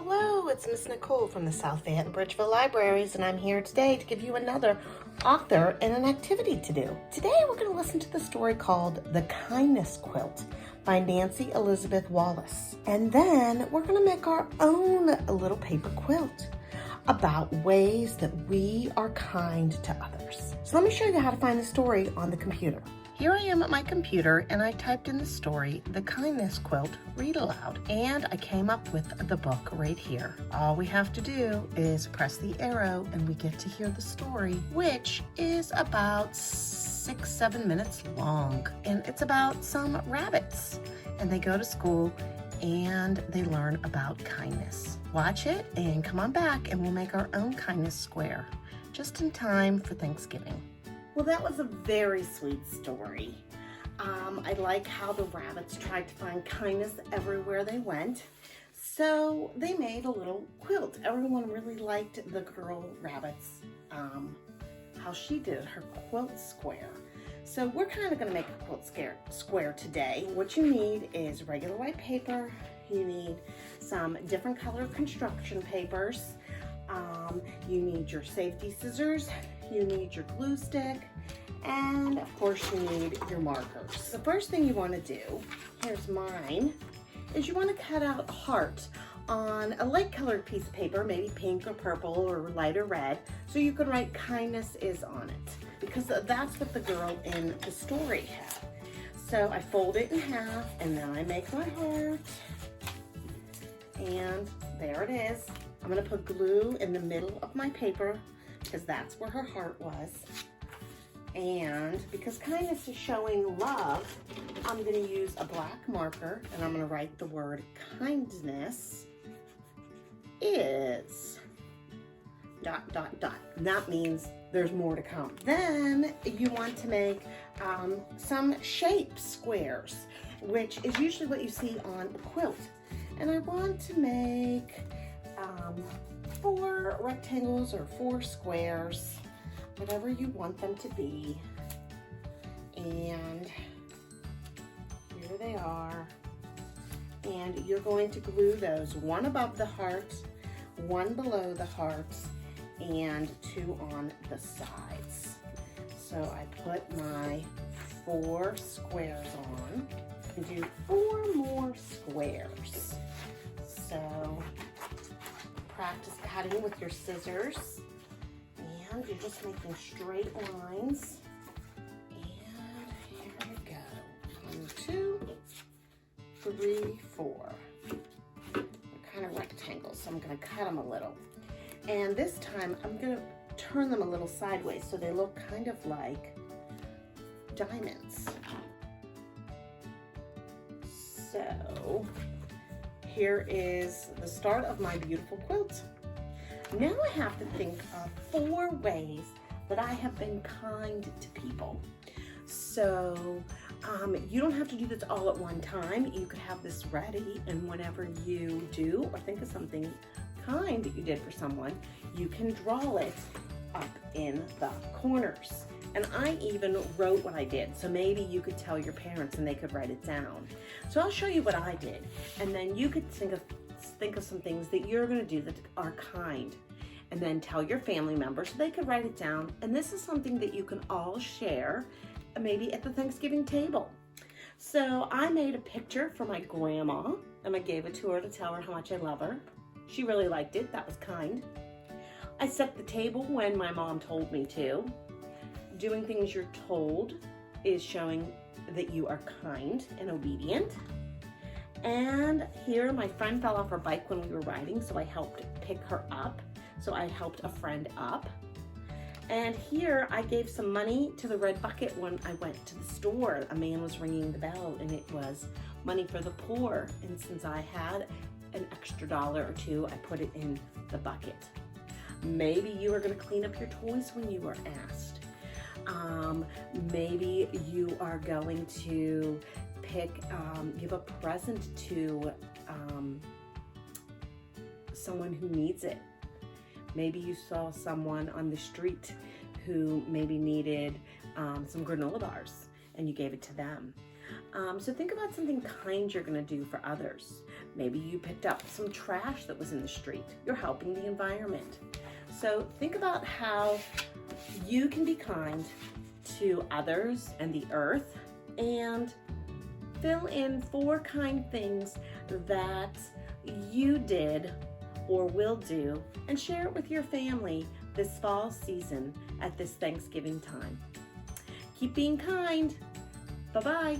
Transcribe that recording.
Hello, it's Miss Nicole from the South Fayette and Bridgeville Libraries, and I'm here today to give you another author and an activity to do. Today we're going to listen to the story called The Kindness Quilt by Nancy Elizabeth Wallace. And then we're going to make our own little paper quilt about ways that we are kind to others. So let me show you how to find the story on the computer. Here I am at my computer and I typed in the story, The Kindness Quilt, read aloud, and I came up with the book right here. All we have to do is press the arrow and we get to hear the story, which is about 6-7 minutes long. And it's about some rabbits and they go to school and they learn about kindness. Watch it and come on back and we'll make our own kindness square just in time for Thanksgiving. Well, that was a very sweet story. I like how the rabbits tried to find kindness everywhere they went. So they made a little quilt. Everyone really liked the girl rabbit's, how she did her quilt square. So we're kind of going to make a quilt square today. What you need is regular white paper. You need some different color construction papers. You need your safety scissors. You need your glue stick, and of course you need your markers. The first thing you want to do, here's mine, is you want to cut out a heart on a light colored piece of paper, maybe pink or purple or lighter red, so you can write kindness is on it, because that's what the girl in the story had. So I fold it in half and then I make my heart, and there it is. I'm going to put glue in the middle of my paper because that's where her heart was. And because kindness is showing love, I'm going to use a black marker and I'm going to write the word kindness is ... And that means there's more to come. Then you want to make some shape squares, which is usually what you see on a quilt. And I want to make 4 rectangles or 4 squares, whatever you want them to be. And here they are. And you're going to glue those, one above the heart, one below the heart, and 2 on the sides. So I put my 4 squares on and do 4 more squares. So practice cutting with your scissors, and you're just making straight lines. And here we go. 1, 2, 3, 4. They're kind of rectangles, so I'm going to cut them a little. And this time I'm going to turn them a little sideways so they look kind of like diamonds. So here is the start of my beautiful quilt. Now I have to think of 4 ways that I have been kind to people. So you don't have to do this all at one time. You could have this ready, and whenever you do or think of something kind that you did for someone, you can draw it up in the corners. And I even wrote what I did, so maybe you could tell your parents and they could write it down. So I'll show you what I did, and then you could think of some things that you're going to do that are kind, and then tell your family members so they could write it down. And this is something that you can all share, maybe at the Thanksgiving table. So I made a picture for my grandma, and I gave it to her to tell her how much I love her. She really liked it. That was kind. I set the table when my mom told me to. Doing things you're told is showing that you are kind and obedient. And here my friend fell off her bike when we were riding, so I helped pick her up. So I helped a friend up. And here I gave some money to the red bucket when I went to the store. A man was ringing the bell and it was money for the poor. And since I had an extra $1 or 2, I put it in the bucket. Maybe you are going to clean up your toys when you were asked. Maybe you are going to give a present to someone who needs it. Maybe you saw someone on the street who maybe needed some granola bars and you gave it to them. So think about something kind you're going to do for others. Maybe you picked up some trash that was in the street. You're helping the environment. So think about how you can be kind to others and the earth, and fill in 4 kind things that you did or will do, and share it with your family this fall season at this Thanksgiving time. Keep being kind. Bye-bye.